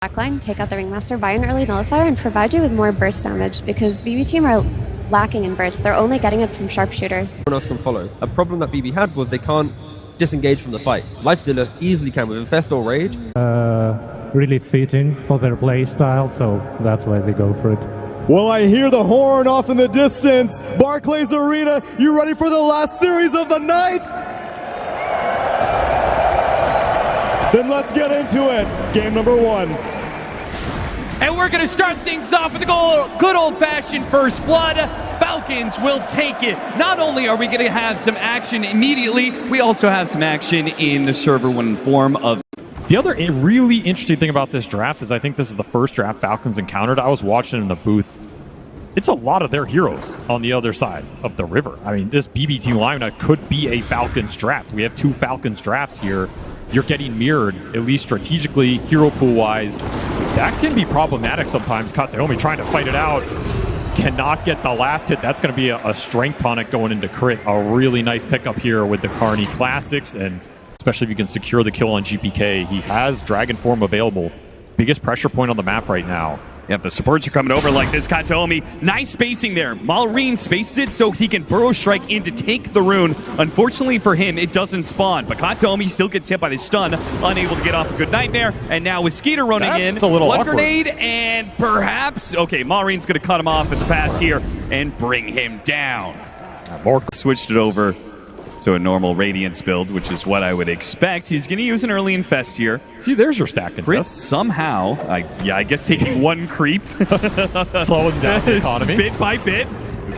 Backline, take out the Ringmaster, buy an early nullifier, and provide you with more burst damage because BB team are lacking in burst. They're only getting it from Sharpshooter. Everyone else can follow. A problem that BB had was they can't disengage from the fight. Lifestealer easily can with Infest or Rage. Really fitting for their play style, so that's why they go for it. Well, I hear the horn off in the distance. Barclays Arena, you ready for the last series of the night? Then let's get into it. Game number 1. And we're going to start things off with a good old-fashioned first blood. Falcons will take it. Not only are we going to have some action immediately, we also have some action in the server one form of... The other really interesting thing about this draft is I think this is the first draft Falcons encountered. I was watching in the booth. It's a lot of their heroes on the other side of the river. I mean, this BB team lineup could be a Falcons draft. We have 2 Falcons drafts here. You're getting mirrored, at least strategically, hero pool-wise. That can be problematic sometimes. Kataomi trying to fight it out. Cannot get the last hit. That's going to be a strength tonic going into crit. A really nice pickup here with the Carney Classics, and especially if you can secure the kill on GPK. He has Dragon Form available. Biggest pressure point on the map right now. Yep, the supports are coming over like this. Kataomi, nice spacing there. Malrine spaces it so he can burrow strike in to take the rune. Unfortunately for him, it doesn't spawn, but Kataomi still gets hit by the stun, unable to get off a good nightmare. And now with Skeeter running in, a little one awkward. grenade, and perhaps, okay, Malrine's going to cut him off at the pass here and bring him down. More Switched it over to a normal Radiance build, which is what I would expect. He's going to use an early Infest here. See, there's your stack Crit contest. somehow, I guess taking one creep. Slowing down the economy. Bit by bit.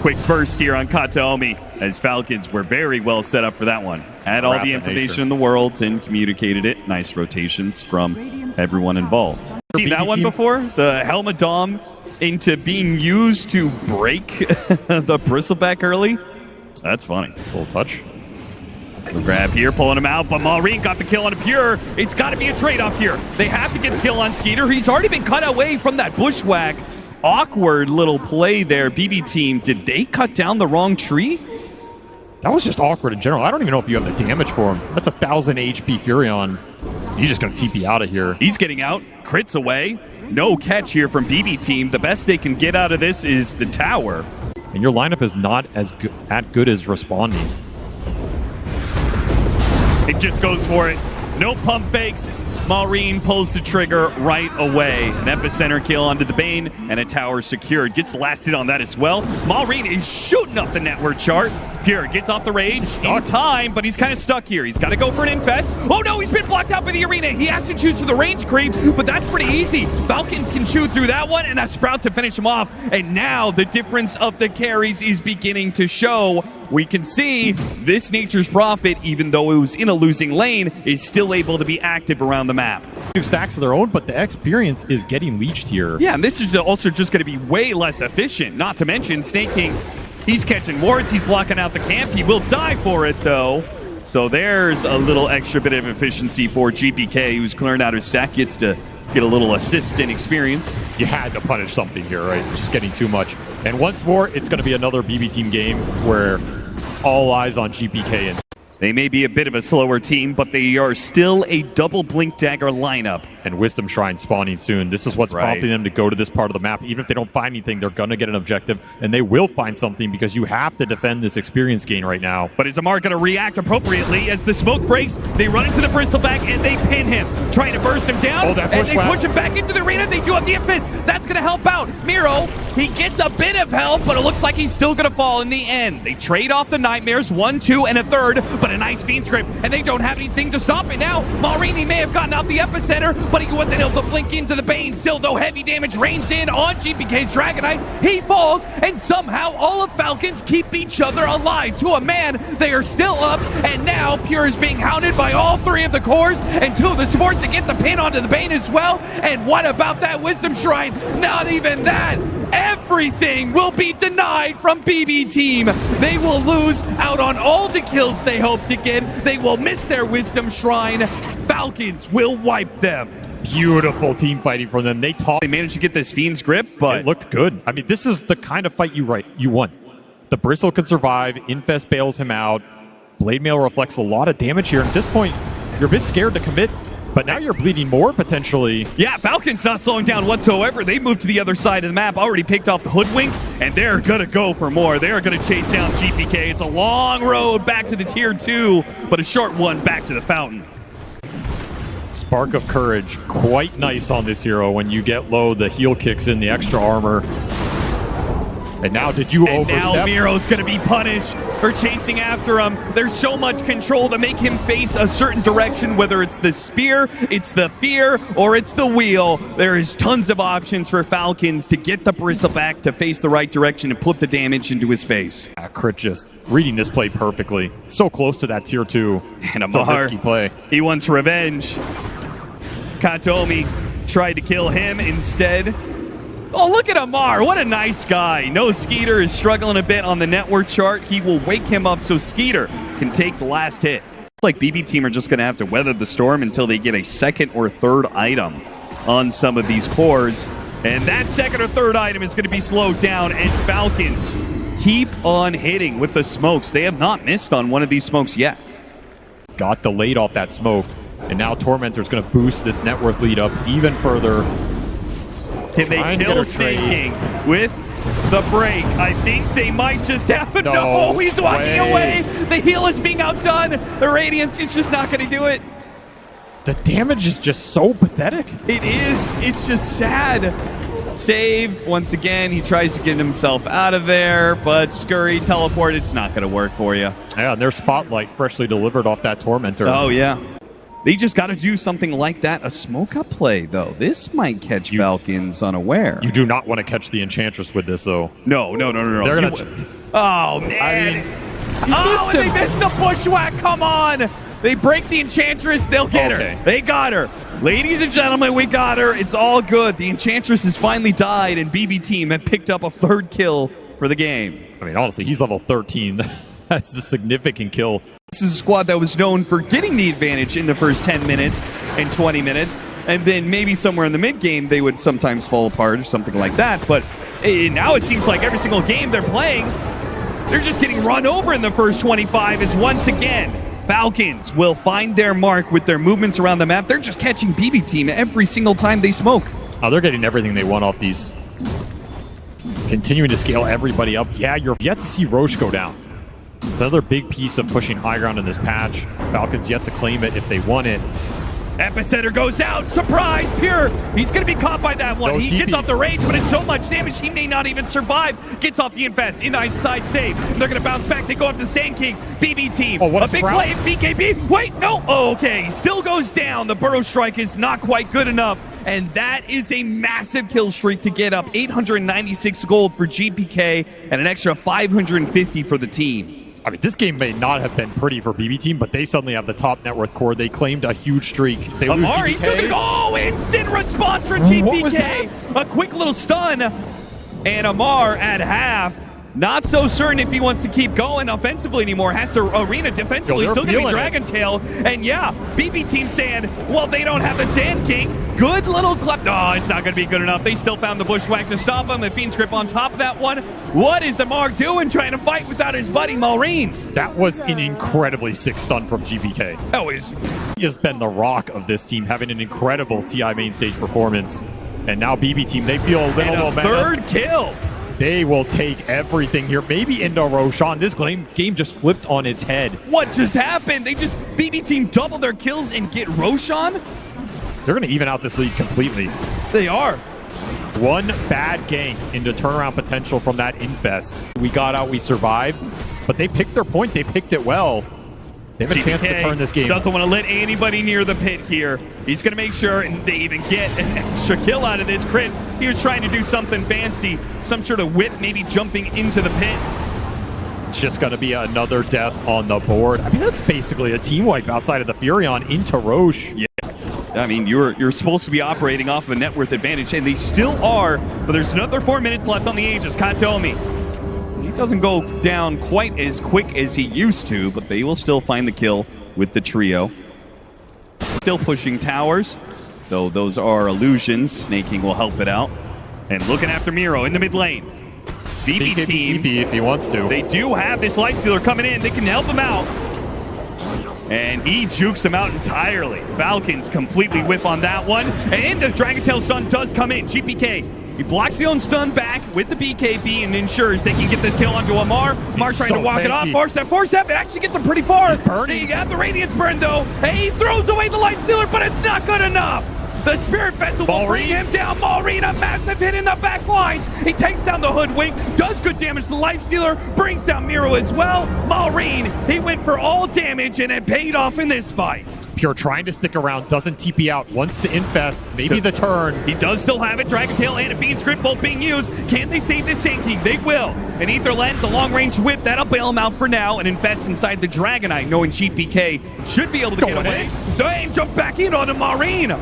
Quick burst here on Kataomi, as Falcons were very well set up for that one. Had all the information in the world and communicated it. Nice rotations from everyone involved. Seen that one before? The Helmet Dom into being used to break the Bristleback early? That's funny. It's a little touch. Grab here, pulling him out, but Malrine got the kill on a Pure. It's got to be a trade-off here. They have to get the kill on Skeeter. He's already been cut away from that bushwhack. Awkward little play there. BB team, did they cut down the wrong tree? That was just awkward in general. I don't even know if you have the damage for him. That's 1,000 HP Furion. He's just going to TP out of here. He's getting out. Crits away. No catch here from BB team. The best they can get out of this is the tower. And your lineup is not as good as responding. It just goes for it. No pump fakes. Malrine pulls the trigger right away. An epicenter kill onto the Bane, and a tower secured. Gets the last hit on that as well. Malrine is shooting up the network chart. Pure gets off the rage in time, but he's kind of stuck here. He's got to go for an Infest. Oh no, he's been blocked out by the arena. He has to choose for the range creep, but that's pretty easy. Falcons can shoot through that one, and a Sprout to finish him off. And now the difference of the carries is beginning to show. We can see this Nature's Prophet, even though it was in a losing lane, is still able to be active around the map. 2 stacks of their own, but the experience is getting leached here. Yeah, and this is also just going to be way less efficient. Not to mention, Snake King, he's catching wards, he's blocking out the camp. He will die for it, though. So there's a little extra bit of efficiency for GPK, who's clearing out his stack, gets to get a little assist and experience. You had to punish something here, right? It's just getting too much. And once more, it's going to be another BB team game where all eyes on GPK. And they may be a bit of a slower team, but they are still a double Blink Dagger lineup. And Wisdom Shrine spawning soon. This is what's prompting them to go to this part of the map. Even if they don't find anything, they're going to get an objective, and they will find something because you have to defend this experience gain right now. But is Amar going to react appropriately as the smoke breaks? They run into the Bristleback, and they pin him, trying to burst him down, and they push him back into the arena. They do have the Infest. That's going to help out. Miro, he gets a bit of help, but it looks like he's still going to fall in the end. They trade off the Nightmares, 1, 2, and a third, but a nice Fiend's Grip, and they don't have anything to stop it now. Malrine may have gotten out the epicenter, but he wasn't able to blink into the Bane. Still, though, heavy damage rains in on GPK's Dragonite. He falls, and somehow all of Falcons keep each other alive. To a man, they are still up, and now Pure is being hounded by all 3 of the cores, and 2 of the supports to get the pin onto the Bane as well. And what about that Wisdom Shrine? Not even that. Everything will be denied from BB team. They will lose out on all the kills they hope to get. They will miss their Wisdom Shrine. Falcons will wipe them. Beautiful team fighting from them. They managed to get this Fiend's Grip, but it looked good. I mean, this is the kind of fight you want. The Bristle can survive. Infest bails him out. Blade Mail reflects a lot of damage here. At this point, you're a bit scared to commit But now you're bleeding more, potentially. Yeah, Falcons not slowing down whatsoever. They moved to the other side of the map, already picked off the Hoodwink, and they're going to go for more. They're going to chase down GPK. It's a long road back to the Tier 2, but a short one back to the Fountain. Spark of Courage, quite nice on this hero. When you get low, the heal kicks in, the extra armor. And now did you overstep? Now Miro's going to be punished for chasing after him. There's so much control to make him face a certain direction, whether it's the spear, it's the fear, or it's the wheel. There is tons of options for Falcons to get the bristleback to face the right direction and put the damage into his face. Crit just reading this play perfectly. So close to that Tier 2. And It's a Amar, risky play. he wants revenge. Katomi tried to kill him instead. Oh, look at Amar. What a nice guy. No, Skeeter is struggling a bit on the network chart. He will wake him up so Skeeter can take the last hit. Like BB team are just going to have to weather the storm until they get a second or third item on some of these cores. And that second or third item is going to be slowed down as Falcons keep on hitting with the smokes. They have not missed on one of these smokes yet. Got delayed off that smoke. And now Tormentor's going to boost this net worth lead up even further. Can they kill Snake King with the break? I think they might just have it. No, he's walking away. The heal is being outdone. The Radiance is just not going to do it. The damage is just so pathetic. It is. It's just sad. Save. Once again, he tries to get himself out of there, but Scurry, teleport, it's not going to work for you. Yeah, and their Spotlight freshly delivered off that Tormentor. Oh, yeah. They just got to do something like that. A smoke-up play, though. This might catch Falcons unaware. You do not want to catch the Enchantress with this, though. No. They're going to... Oh, man. And they missed the bushwhack. Come on. They break the Enchantress. They'll get her. They got her. Ladies and gentlemen, we got her. It's all good. The Enchantress has finally died, and BB team have picked up a third kill for the game. I mean, honestly, he's level 13. That's a significant kill. This is a squad that was known for getting the advantage in the first 10 minutes and 20 minutes, and then maybe somewhere in the mid-game they would sometimes fall apart or something like that. But now it seems like every single game they're playing, they're just getting run over in the first 25 as once again, Falcons will find their mark with their movements around the map. They're just catching BB team every single time they smoke. Oh, they're getting everything they want off these. Continuing to scale everybody up. Yeah, you're yet to see Roche go down. It's another big piece of pushing high ground in this patch. Falcons yet to claim it if they want it. Epicenter goes out. Surprise, Pure. He's going to be caught by that one. He gets off the rage, but it's so much damage he may not even survive. Gets off the infest. Inside save. They're going to bounce back. They go up to Sand King. BB team. Oh, what a big play. BKB. Wait, no. Oh, okay. Still goes down. The Burrow Strike is not quite good enough. And that is a massive kill streak to get up. 896 gold for GPK and an extra 550 for the team. I mean, this game may not have been pretty for BB team, but they suddenly have the top net worth core. They claimed a huge streak. They lose GPK. Oh, instant response from GPK. What was that? A quick little stun. And Amar at half. Not so certain if he wants to keep going offensively anymore. Has to Arena defensively. Still going to be Dragon Tail. And yeah, BB team saying, well, they don't have the Sand King. Good little clap. No, it's not going to be good enough. They still found the Bushwhack to stop him. The Fiend's Grip on top of that one. What is Amar doing trying to fight without his buddy Maureen? That was an incredibly sick stun from GPK. He has been the rock of this team, having an incredible TI main stage performance. And now BB team, they feel a little momentum. Third kill. They will take everything here. Maybe into Roshan. This game just flipped on its head. What just happened? BB team double their kills and get Roshan? They're going to even out this lead completely. They are. One bad gank into turnaround potential from that infest. We got out, we survived, but they picked their point. They picked it well. They have a chance to turn this game. Doesn't want to let anybody near the pit here. He's going to make sure and they even get an extra kill out of this crit. He was trying to do something fancy, some sort of whip, maybe jumping into the pit. It's just going to be another death on the board. I mean, that's basically a team wipe outside of the Furion into Roche. Yeah. I mean, you're supposed to be operating off of a net worth advantage, and they still are, but there's another 4 minutes left on the Aegis. Katomi. He doesn't go down quite as quick as he used to, but they will still find the kill with the trio. Still pushing towers, though those are illusions. Snaking will help it out. And looking after Miro in the mid lane. BB team, if he wants to. They do have this Lifestealer coming in. They can help him out. And he jukes him out entirely. Falcons completely whiff on that one. And the Dragon Tail stun does come in. GPK, he blocks the own stun back with the BKB and ensures they can get this kill onto Amar. Amar trying to walk it off. Force step. It actually gets him pretty far. He got the Radiance burn though. And he throws away the Life Stealer, but it's not good enough. The Spirit Vessel will bring him down. Maureen, a massive hit in the back lines. He takes down the Hoodwink, does good damage to the Life Stealer, brings down Miro as well. Maureen, he went for all damage and it paid off in this fight. Pure trying to stick around, doesn't TP out, wants to infest, maybe the turn. He does still have it. Dragon Tail and a Fiend's Grip both being used. Can they save this Sand King? They will. An Ether Lens, a long-range whip, that'll bail him out for now and infest inside the Dragonite, knowing GPK should be able to get away. Zane jump back in onto Maureen.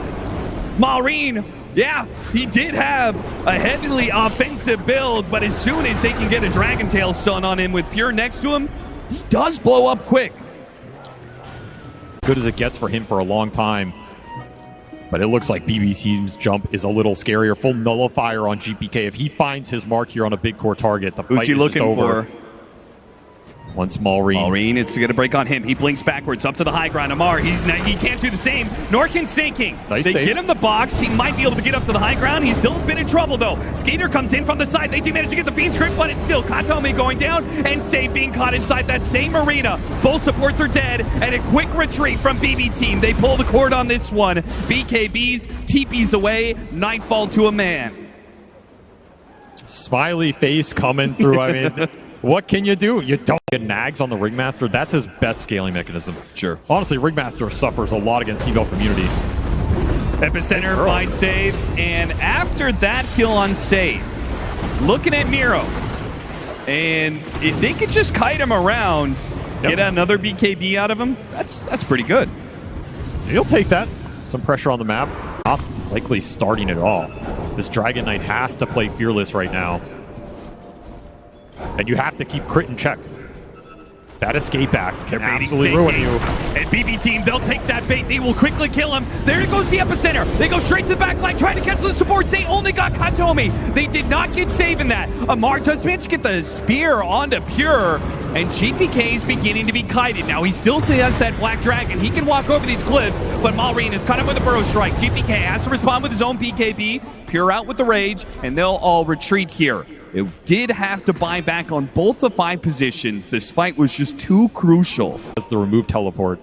Maureen, yeah, he did have a heavily offensive build, but as soon as they can get a Dragon Tail stun on him with Pure next to him, he does blow up quick. Good as it gets for him for a long time. But it looks like BB Team's jump is a little scarier. Full nullifier on GPK. If he finds his mark here on a big core target, the fight is looking over. Once Maureen, it's going to break on him. He blinks backwards up to the high ground. Amar, he can't do the same. Nor can Sand King. They get him the box. He might be able to get up to the high ground. He's still a bit in trouble, though. Skater comes in from the side. They do manage to get the Fiend's Grip, but it's still Katome going down and Save being caught inside that same arena. Both supports are dead, and a quick retreat from BB Team. They pull the cord on this one. BKB's TP's away. Nightfall to a man. Smiley face coming through. I mean... What can you do? You don't get nags on the Ringmaster. That's his best scaling mechanism. Sure. Honestly, Ringmaster suffers a lot against T-Belt immunity. Epicenter, finds Save, and after that kill on Save, looking at Miro, and if they could just kite him around, get another BKB out of him, that's pretty good. He'll take that. Some pressure on the map. Not likely starting it off. This Dragon Knight has to play Fearless right now. And you have to keep crit in check. That escape act can absolutely ruin you. And BB Team, they'll take that bait. They will quickly kill him. There goes the Epicenter. They go straight to the back line, trying to cancel the support. They only got Katome. They did not get Save in that. Amar does manage to get the spear onto Pure, and GPK is beginning to be kited. Now, he still has that Black Dragon. He can walk over these cliffs, but Maureen is caught him with a Burrow Strike. GPK has to respond with his own BKB. Pure out with the Rage, and they'll all retreat here. It did have to buy back on both the 5 positions. This fight was just too crucial. That's the removed teleport.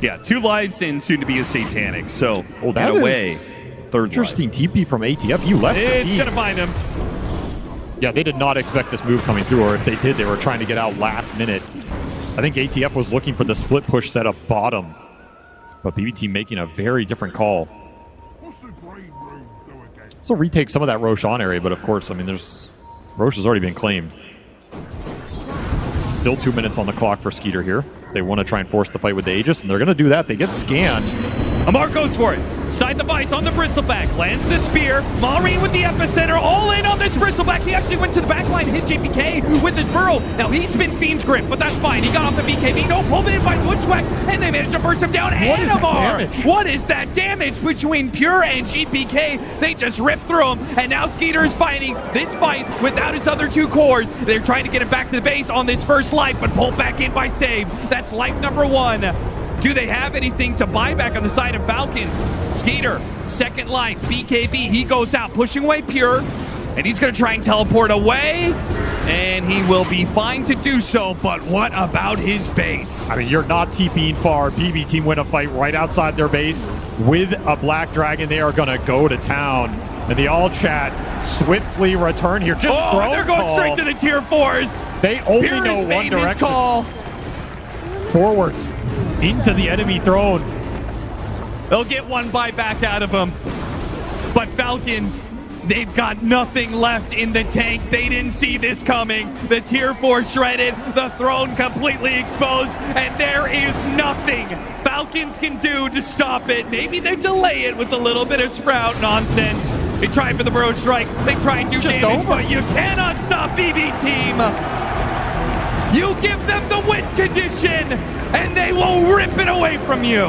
Yeah, 2 lives and soon to be a Satanic. So, that in a way, third interesting life. TP from ATF. You left It's going to find him. Yeah, they did not expect this move coming through, or if they did, they were trying to get out last minute. I think ATF was looking for the split push setup bottom. But BB Team making a very different call. So retake some of that Roshan area, but of course, I mean, Roche has already been claimed. Still 2 minutes on the clock for Skeeter here. They want to try and force the fight with the Aegis, and they're going to do that. They get scanned. Amar goes for it. Side device on the Bristleback. Lands the spear. Maureen with the Epicenter. All in on this Bristleback. He actually went to the back line, hit JPK with his Burrow. Now he's been Fiend's Grip, but that's fine. He got off the BKB. No, pulled in by Bushwhack, and they managed to burst him down. And Amar. What is that damage between Pure and GPK? They just ripped through him, and now Skeeter is fighting this fight without his other 2 cores. They're trying to get him back to the base on this first life, but pulled back in by Save. That's life number 1. Do they have anything to buy back on the side of Falcons? Skeeter, second life, BKB, he goes out, pushing away Pure, and he's going to try and teleport away, and he will be fine to do so, but what about his base? I mean, you're not TPing far. BB Team win a fight right outside their base with a Black Dragon. They are going to go to town, and the all chat swiftly return here. Just they're going straight to the tier 4s. They only know one direction. Call. Forwards. Into the enemy throne. They'll get one buyback out of him. But Falcons, they've got nothing left in the tank. They didn't see this coming. The tier 4 shredded, the throne completely exposed, and there is nothing Falcons can do to stop it. Maybe they delay it with a little bit of Sprout nonsense. They try for the Burrow Strike. They try and do damage, but you cannot stop BB Team. You give them the win condition, and they will rip it away from you.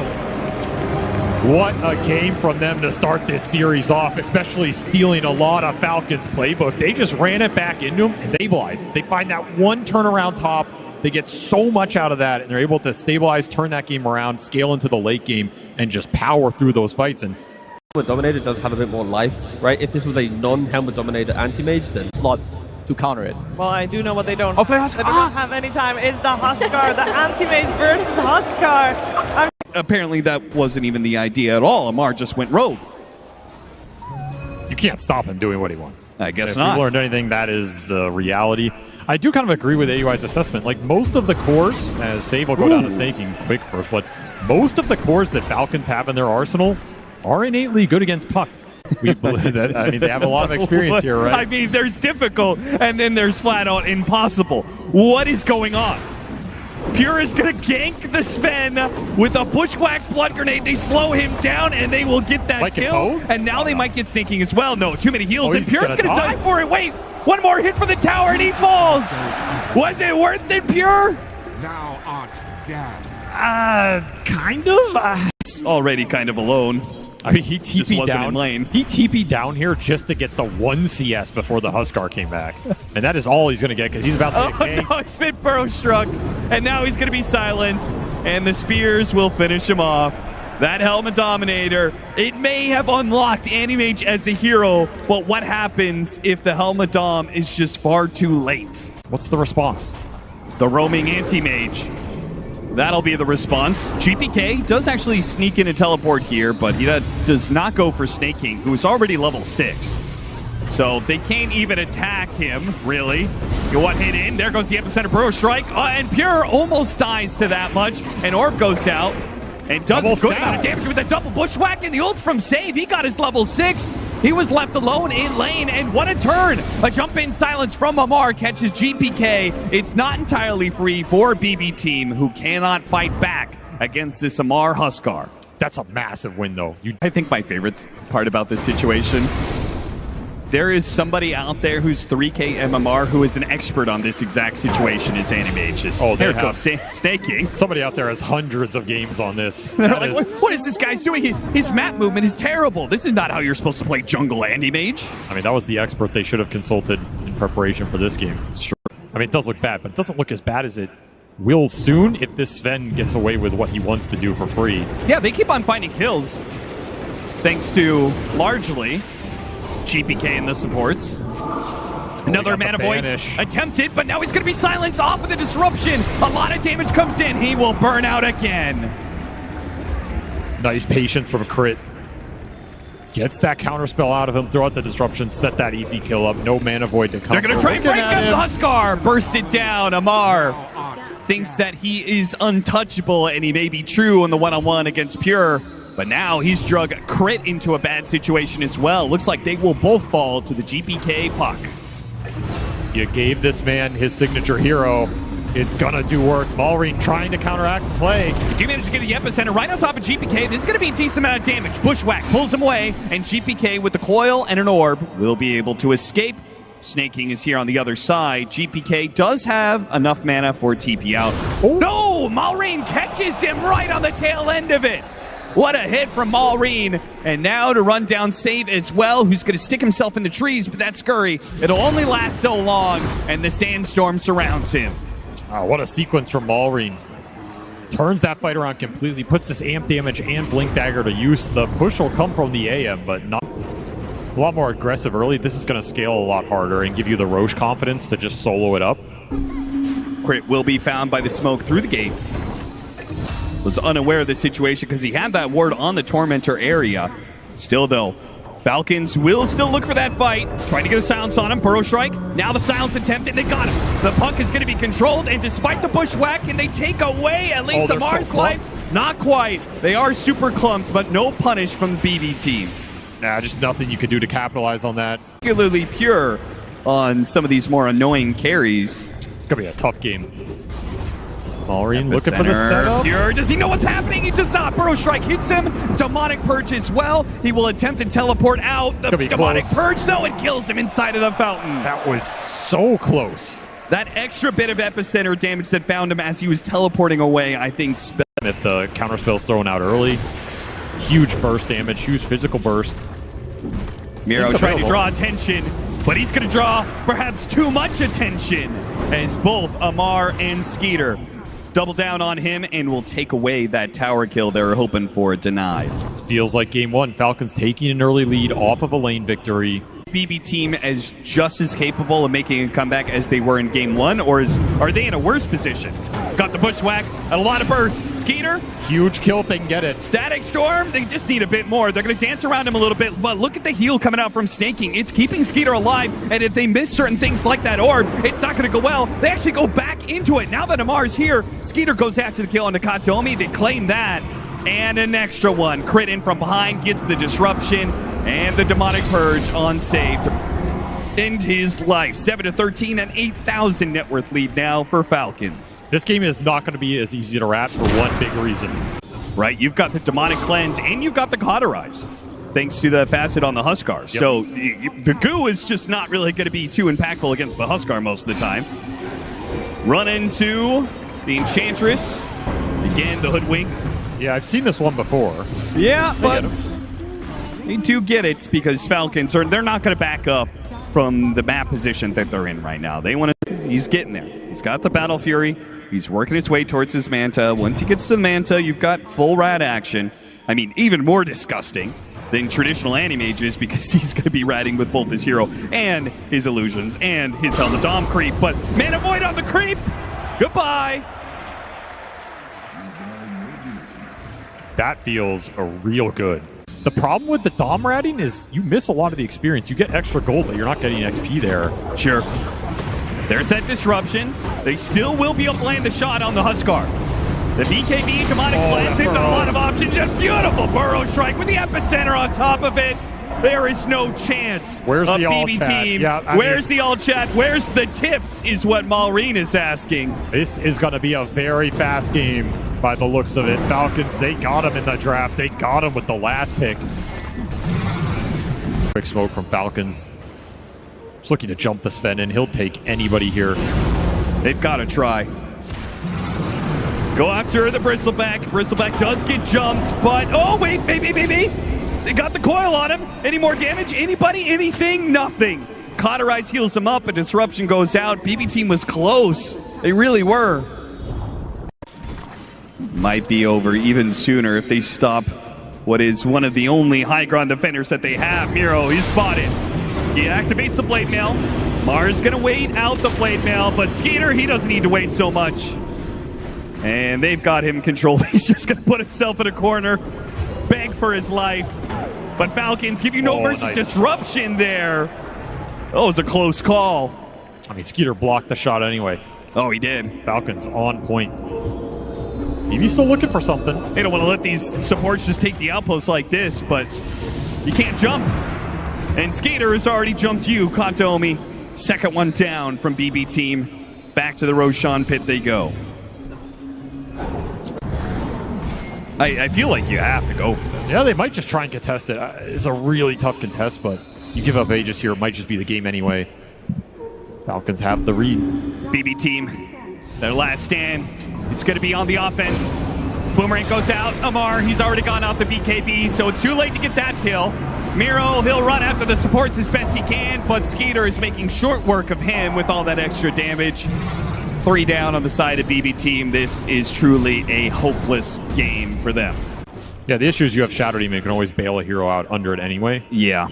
What a game from them to start this series off, especially stealing a lot of Falcons' playbook. They just ran it back into them and stabilized. They find that one turnaround top They get so much out of that, and they're able to stabilize, turn that game around, scale into the late game, and just power through those fights. And Helmet Dominator does have a bit more life, right? If this was a non-Helmet Dominator anti-mage, then slot to counter it. Well, I do know what they don't. Oh, play Huskar. They do not have any time. It's the Huskar, the anti-mage versus Huskar. Apparently that wasn't even the idea at all. Amar just went rogue. you can't stop him doing what he wants. I guess if not. If we've learned anything, that is the reality. I do kind of agree with AUI's assessment. Like, most of the cores, as Save will go down to snaking quick first, but most of the cores that Falcons have in their arsenal are innately good against Puck. We believe that. I mean, they have a lot of experience here, right? I mean, there's difficult, and then there's flat out impossible. What is going on? Pure is going to gank the Sven with a Bushwhack Blood Grenade. They slow him down, and they will get that kill. And now they might get snaking as well. No, too many heals, and Pure's going to die for it. Wait, one more hit for the tower, and he falls. Was it worth it, Pure? Now art dead. Kind of. Already kind of alone. I mean, he TP'd down. In lane. He TP'd down here just to get the 1 CS before the Huskar came back. And that is all he's going to get because he's about to get ganked. No, he's been burrow struck, and now he's going to be silenced, and the spears will finish him off. That Helmet Dominator, it may have unlocked Animage as a hero, but what happens if the Helmet Dom is just far too late? What's the response? The roaming anti-mage. That'll be the response. GPK does actually sneak in a teleport here, but he does not go for Snaking, who's already level 6. So they can't even attack him, really. You one hit in, there goes the Epicenter Burrow Strike, and Pure almost dies to that much, and Orb goes out. And does a good amount of damage with a double bushwhack, and the ult from Save. He got his level 6. He was left alone in lane, and what a turn. A jump in silence from Amar catches GPK. It's not entirely free for BB Team, who cannot fight back against this Amar Huskar. That's a massive win, though. I think my favorite part about this situation, there is somebody out there who's 3K MMR who is an expert on this exact situation as Animages. Oh, there goes snaking. Somebody out there has hundreds of games on this. They're like, what is this guy's doing? His map movement is terrible. This is not how you're supposed to play jungle Animage. I mean, that was the expert they should have consulted in preparation for this game. I mean, it does look bad, but it doesn't look as bad as it will soon if this Sven gets away with what he wants to do for free. Yeah, they keep on finding kills, thanks to largely GPK and the supports. Another Mana Void attempted, but now he's going to be silenced off of the disruption. A lot of damage comes in. He will burn out again. Nice patience from Crit. Gets that counterspell out of him, throw out the disruption, set that easy kill up. No Mana Void to come. They're going to try and break up the Huskar. Burst it down. Amar thinks that he is untouchable, and he may be true on the one-on-one against Pure. But now he's drug Crit into a bad situation as well. Looks like they will both fall to the GPK Puck. You gave this man his signature hero. It's gonna do work. Maureen trying to counteract the play. But you managed to get the Epicenter right on top of GPK. This is gonna be a decent amount of damage. Bushwhack pulls him away, and GPK with the coil and an orb will be able to escape. Snaking is here on the other side. GPK does have enough mana for TP out. Oh. No! Maureen catches him right on the tail end of it. What a hit from Maureen. And now to run down Save as well, who's going to stick himself in the trees, but that scurry, it'll only last so long, and the sandstorm surrounds him. Oh, what a sequence from Maureen. Turns that fight around completely, puts this amp damage and blink dagger to use. The push will come from the AM, but not a lot more aggressive early. This is going to scale a lot harder and give you the Roche confidence to just solo it up. Crit will be found by the smoke through the gate. Was unaware of the situation because he had that ward on the Tormentor area. Still, though, Falcons will still look for that fight. Trying to get a silence on him. Burrow Strike. Now the silence attempt, and they got him. The Puck is going to be controlled, and despite the Bushwhack, can they take away at least Amar's life? Not quite. They are super clumped, but no punish from the BB team. Nah, just nothing you can do to capitalize on that. Particularly Pure on some of these more annoying carries. It's going to be a tough game. Maureen looking for the setup. Pure, does he know what's happening? He does not. Burrow Strike hits him. Demonic Purge as well. He will attempt to teleport out. The Demonic Purge, though, and kills him inside of the fountain. That was so close. That extra bit of Epicenter damage that found him as he was teleporting away, I think. If the counterspell's thrown out early, huge burst damage, huge physical burst. Miro trying to draw attention. but he's going to draw perhaps too much attention as both Amar and Skeeter double down on him and will take away that tower kill they were hoping for denied. This feels like game one. Falcons taking an early lead off of a lane victory. BB team as just as capable of making a comeback as they were in game one, or are they in a worse position? Got the bushwhack and a lot of burst. Skeeter, huge kill if they can get it. Static Storm, they just need a bit more. They're going to dance around him a little bit, but look at the heal coming out from Snaking. It's keeping Skeeter alive, and if they miss certain things like that orb, it's not going to go well. They actually go back into it. Now that Amar's here, Skeeter goes after the kill on Nakatomi. They claim that, and an extra one. Crit in from behind, gets the disruption, and the Demonic Purge on save to end his life. 7-13, an 8,000 net worth lead now for Falcons. This game is not going to be as easy to wrap for one big reason. Right, you've got the Demonic Cleanse and you've got the Cauterize, thanks to the facet on the Huskar. Yep. So the goo is just not really going to be too impactful against the Huskar most of the time. Run into the Enchantress. Again, the Hoodwink. Yeah, I've seen this one before. Yeah, but they do get it because Falcons they're not going to back up from the map position that they're in right now. They want to. He's getting there. He's got the Battle Fury. He's working his way towards his Manta. Once he gets to the Manta, you've got full rad action. I mean, even more disgusting than traditional Animages because he's going to be ratting with both his hero and his illusions and his Helmet Dom creep. But Mana Void on the creep. Goodbye. That feels real good. The problem with the Dom ratting is you miss a lot of the experience. You get extra gold, but you're not getting XP there. Sure. There's that disruption. They still will be able to land the shot on the Huskar. The BKB, Demonic Cleanse, they've got a lot of options. A beautiful Burrow Strike with the epicenter on top of it. There is no chance. Where's the all BB chat? team. Yeah, Where's the all chat? Where's the tips is what Maureen is asking. This is going to be a very fast game by the looks of it. Falcons, they got him in the draft. They got him with the last pick. Quick smoke from Falcons. Just looking to jump the Sven in. He'll take anybody here. They've got to try. Go after the Bristleback. Bristleback does get jumped, but oh wait, maybe. They got the coil on him. Any more damage? Anybody? Anything? Nothing. Cauterize heals him up. A disruption goes out. BB team was close. They really were. Might be over even sooner if they stop what is one of the only high ground defenders that they have. Miro, he's spotted. He activates the Blade Mail. Mars gonna wait out the Blade Mail, but Skeeter, he doesn't need to wait so much. And they've got him controlled. He's just gonna put himself in a corner, beg for his life. But Falcons give you no mercy. Nice. Disruption there. Oh, it was a close call. I mean, Skeeter blocked the shot anyway. Oh, he did. Falcons on point. Maybe still looking for something. They don't want to let these supports just take the outpost like this, but you can't jump. And Skeeter has already jumped you, Katomi. Second one down from BB team. Back to the Roshan pit they go. I feel like you have to go for this. Yeah, they might just try and contest it. It's a really tough contest, but you give up Aegis here, it might just be the game anyway. Falcons have the read. BB team, their last stand. It's going to be on the offense. Boomerang goes out. Amar, he's already gone out the BKB, so it's too late to get that kill. Miro, he'll run after the supports as best he can, but Skeeter is making short work of him with all that extra damage. 3 down on the side of BB team. This is truly a hopeless game for them. Yeah, the issue is you have Shadow Demon. You can always bail a hero out under it anyway. Yeah.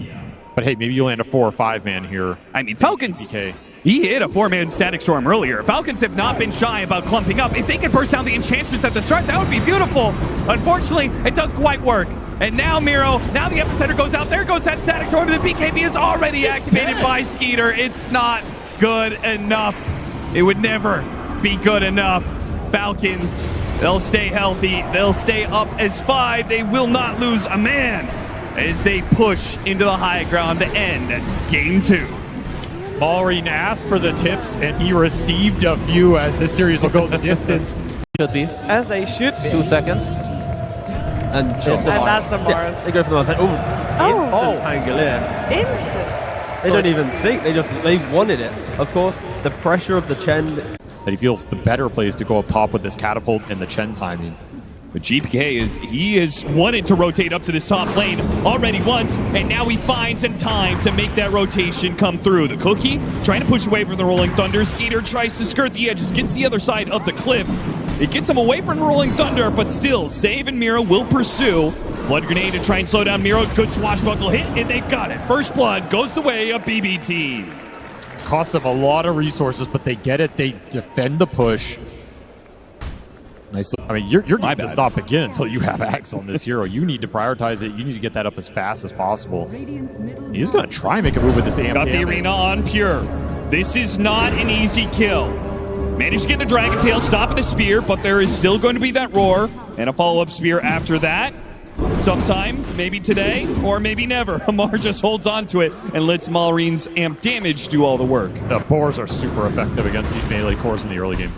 But hey, maybe you land a 4 or 5 man here. I mean, Falcons, he hit a 4-man Static Storm earlier. Falcons have not been shy about clumping up. If they could burst down the Enchantress at the start, that would be beautiful. Unfortunately, it doesn't quite work. And now Miro, now the epicenter goes out. There goes that Static Storm. The BKB is already activated by Skeeter. It's not good enough. It would never be good enough. Falcons, they'll stay healthy. They'll stay up as 5. They will not lose a man as they push into the high ground to end game 2. Maureen asked for the tips, and he received a few as this series will go the distance. Should be. As they should be. 2 seconds. And just and that's the Mars. Yeah, they go for the Mars. Instant Pangolier. Instant. They don't even think. They wanted it. Of course, the pressure of the Chen. That he feels the better plays to go up top with this catapult and the Chen timing. But GPK he is wanted to rotate up to this top lane already once, and now he finds some time to make that rotation come through. The Cookie trying to push away from the Rolling Thunder. Skeeter tries to skirt the edges, gets the other side of the cliff. It gets him away from Rolling Thunder, but still, Save and Miro will pursue. Blood Grenade to try and slow down Miro. Good swashbuckle hit, and they got it. First blood goes the way of BBT. Costs them a lot of resources, but they get it. They defend the push. Nice. I mean, your game does not begin until you have Axe on this hero. You need to prioritize it. You need to get that up as fast as possible. He's going to try and make a move with this AMP. Got the arena on Pure. This is not an easy kill. Managed to get the Dragon Tail, stopping the spear, but there is still going to be that roar and a follow-up spear after that. Sometime, maybe today, or maybe never. Amar just holds on to it and lets Malreen's amp damage do all the work. The boars are super effective against these melee cores in the early game.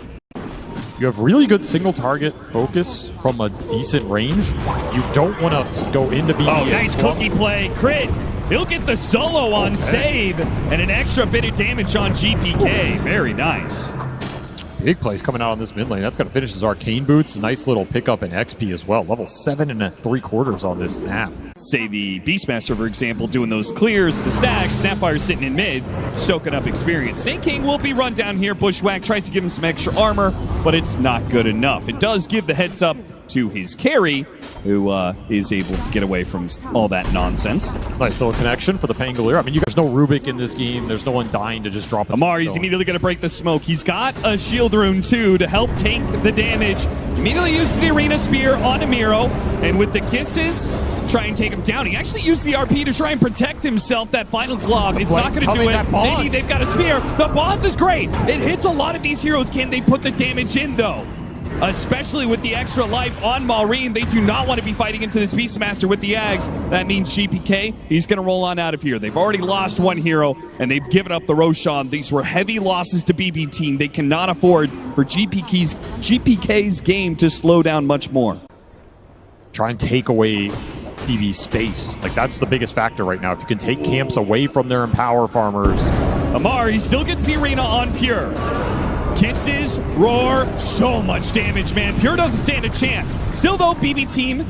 You have really good single target focus from a decent range. You don't want to go into BB. Oh, nice Cookie play. Crit. He'll get the solo on Save and an extra bit of damage on GPK. Very nice. Big plays coming out on this mid lane. That's going to finish his Arcane Boots. Nice little pickup in XP as well. Level 7 3/4 on this snap. Say the Beastmaster, for example, doing those clears, the stacks, Snapfire sitting in mid, soaking up experience. Snake King will be run down here. Bushwhack tries to give him some extra armor, but it's not good enough. It does give the heads up to his carry, who is able to get away from all that nonsense. Nice little connection for the Pangolier. I mean, there's no Rubik in this game. There's no one dying to just drop it. Amar, he's immediately going to break the smoke. He's got a shield rune, too, to help tank the damage. Immediately uses the Arena Spear on Amiro, and with the kisses, try and take him down. He actually used the RP to try and protect himself. That final glob, it's not going to do it. They've got a spear. The Bonds is great. It hits a lot of these heroes. Can they put the damage in, though? Especially with the extra life on Malreen. They do not want to be fighting into this Beastmaster with the Ags. That means GPK, he's going to roll on out of here. They've already lost one hero, and they've given up the Roshan. These were heavy losses to BB Team. They cannot afford for GPK's game to slow down much more. Try and take away BB space. Like, that's the biggest factor right now. If you can take camps away from their Empower farmers. Amar, he still gets the arena on Pure. Kisses, roar, so much damage, man. Pure doesn't stand a chance. Still, though, BB Team,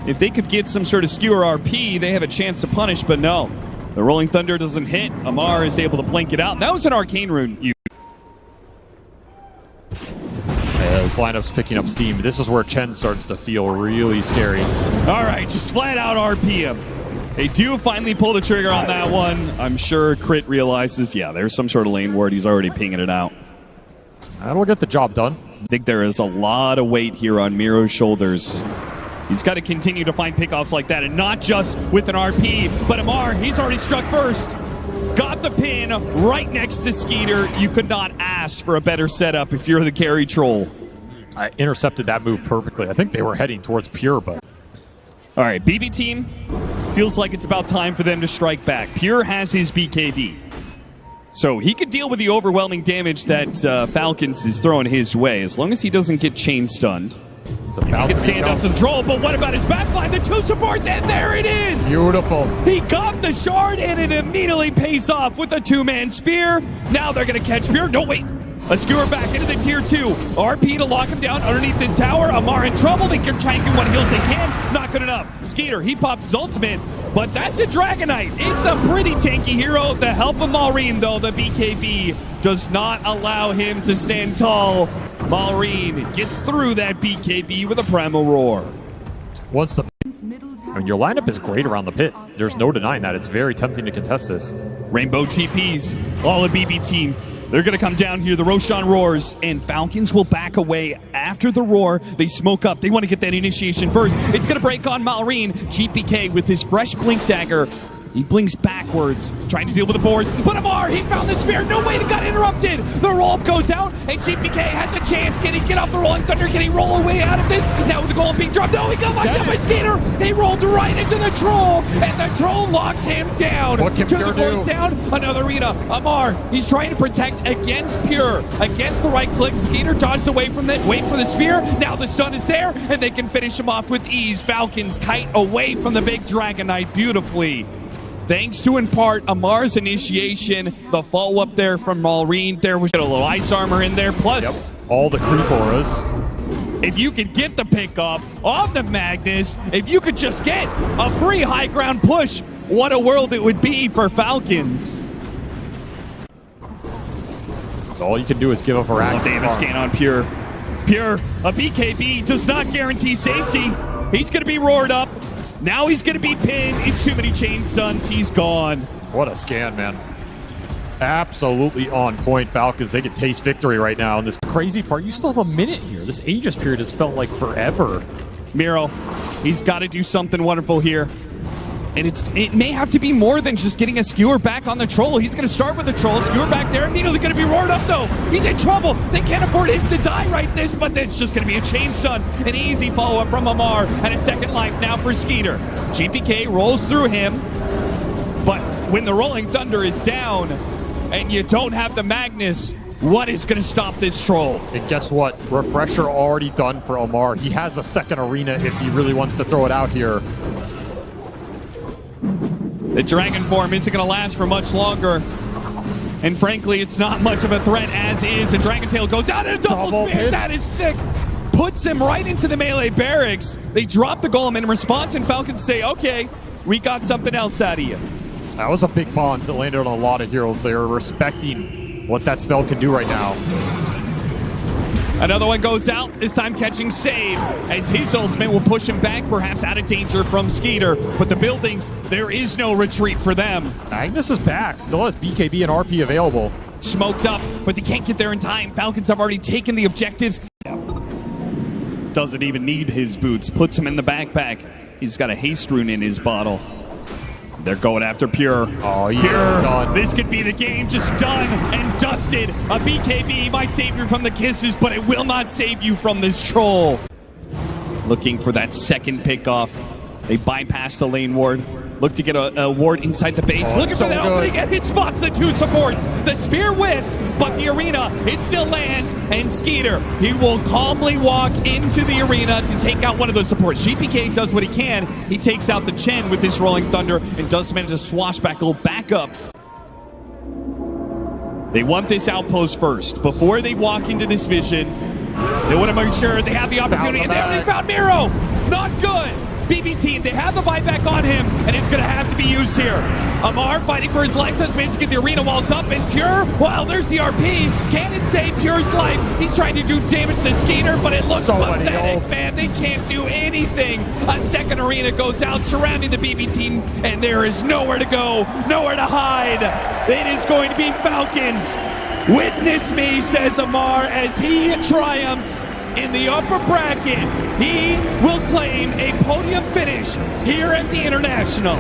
if they could get some sort of skewer RP, they have a chance to punish, but no. The Rolling Thunder doesn't hit. Amar is able to blink it out, and that was an Arcane Rune. This lineup's picking up steam. This is where Chen starts to feel really scary. All right, just flat out RP him. They do finally pull the trigger on that one. I'm sure Crit realizes, yeah, there's some sort of lane ward. He's already pinging it out. That'll get the job done. I think there is a lot of weight here on Miro's shoulders. He's got to continue to find pickoffs like that, and not just with an RP, but Amar, he's already struck first. Got the pin right next to Skeeter. You could not ask for a better setup if you're the carry troll. I intercepted that move perfectly. I think they were heading towards Pure, but... All right, BB Team feels like it's about time for them to strike back. Pure has his BKB. So he could deal with the overwhelming damage that Falcons is throwing his way, as long as he doesn't get chain stunned. He can stand up to the troll, but what about his backline? The two supports, and there it is! Beautiful. He got the shard, and it immediately pays off with a two-man spear. Now they're going to catch Pure. No, wait. A skewer back into the tier 2. RP to lock him down underneath this tower. Amar in trouble. They can try and get what heals they can. Not good enough. Skeeter, he pops his ultimate, but that's a Dragonite. It's a pretty tanky hero. The help of Malreen, though, the BKB does not allow him to stand tall. Malreen gets through that BKB with a Primal Roar. Once the... I mean, your lineup is great around the pit. There's no denying that. It's very tempting to contest this. Rainbow TPs, all a BB Team. They're going to come down here. The Roshan roars, and Falcons will back away after the roar. They smoke up. They want to get that initiation first. It's going to break on Malreen. GPK with his fresh Blink Dagger. He blinks backwards, trying to deal with the boars. But Amar, he found the spear. No way, it got interrupted. The roll-up goes out, and GPK has a chance. Can he get off the Rolling Thunder? Can he roll away out of this? Now with the goal being dropped. No, he got locked down by Skeeter. He rolled right into the troll, and the troll locks him down. What can Pure do? Down, another arena. Amar, he's trying to protect against Pure. Against the right click. Skeeter dodged away from that. Wait for the spear. Now the stun is there, and they can finish him off with ease. Falcons kite away from the big Dragonite beautifully. Thanks to, in part, Amar's initiation, the follow-up there from Malreen. There was a little ice armor in there, plus... all the creep auras. if you could get the pickup on the Magnus, if you could just get a free high ground push, what a world it would be for Falcons. So all you can do is give up a rack. Davis gain on Pure. Pure, a BKB does not guarantee safety. He's going to be roared up. Now he's going to be pinned. It's too many chain stuns. He's gone. What a scan, man. Absolutely on point. Falcons, they can taste victory right now. And this crazy part, you still have a minute here. This Aegis period has felt like forever. Miro, he's got to do something wonderful here. And it may have to be more than just getting a skewer back on the troll. He's going to start with the troll, skewer back there, immediately going to be roared up though. He's in trouble. They can't afford him to die right this, but it's just going to be a chain stun. An easy follow-up from Amar, and a second life now for Skeeter. GPK rolls through him, but when the Rolling Thunder is down and you don't have the Magnus, what is going to stop this troll? And guess what? Refresher already done for Omar. He has a second arena if he really wants to throw it out here. The Dragon form isn't going to last for much longer. And frankly, it's not much of a threat as is. And Dragon Tail goes out and a double spear. Hit. That is sick. Puts him right into the melee barracks. They drop the golem in response, and Falcons say, okay, we got something else out of you. That was a big bonds that landed on a lot of heroes. They are respecting what that spell can do right now. Another one goes out, this time catching Save, as his ultimate will push him back, perhaps out of danger from Skeeter. But the buildings, there is no retreat for them. Magnus is back, still has BKB and RP available. Smoked up, but they can't get there in time. Falcons have already taken the objectives. Doesn't even need his boots, puts him in the backpack. He's got a haste rune in his bottle. They're going after Pure. Oh, yeah. Pure. This could be the game, just done and dusted. A BKB might save you from the kisses, but it will not save you from this troll. Looking for that second pickoff. They bypass the lane ward. Look to get a ward inside the base. Looking for that opening, and it spots the two supports. The spear whiffs, but the arena, it still lands. And Skeeter, he will calmly walk into the arena to take out one of those supports. GPK does what he can. He takes out the Chen with this Rolling Thunder and does manage to swashbuckle back up. They want this outpost first. Before they walk into this vision, they want to make sure they have the opportunity. And they found Miro. Not good. BB team, they have the buyback on him, and it's going to have to be used here. Amar fighting for his life, does manage to get the arena walls up, and Pure, well, there's the RP. Can it save Pure's life? He's trying to do damage to Skeeter, but it looks pathetic, man. They can't do anything. A second arena goes out, surrounding the BB team, and there is nowhere to go, nowhere to hide. It is going to be Falcons. Witness me, says Amar, as he triumphs in the upper bracket. He will claim a podium finish here at the International.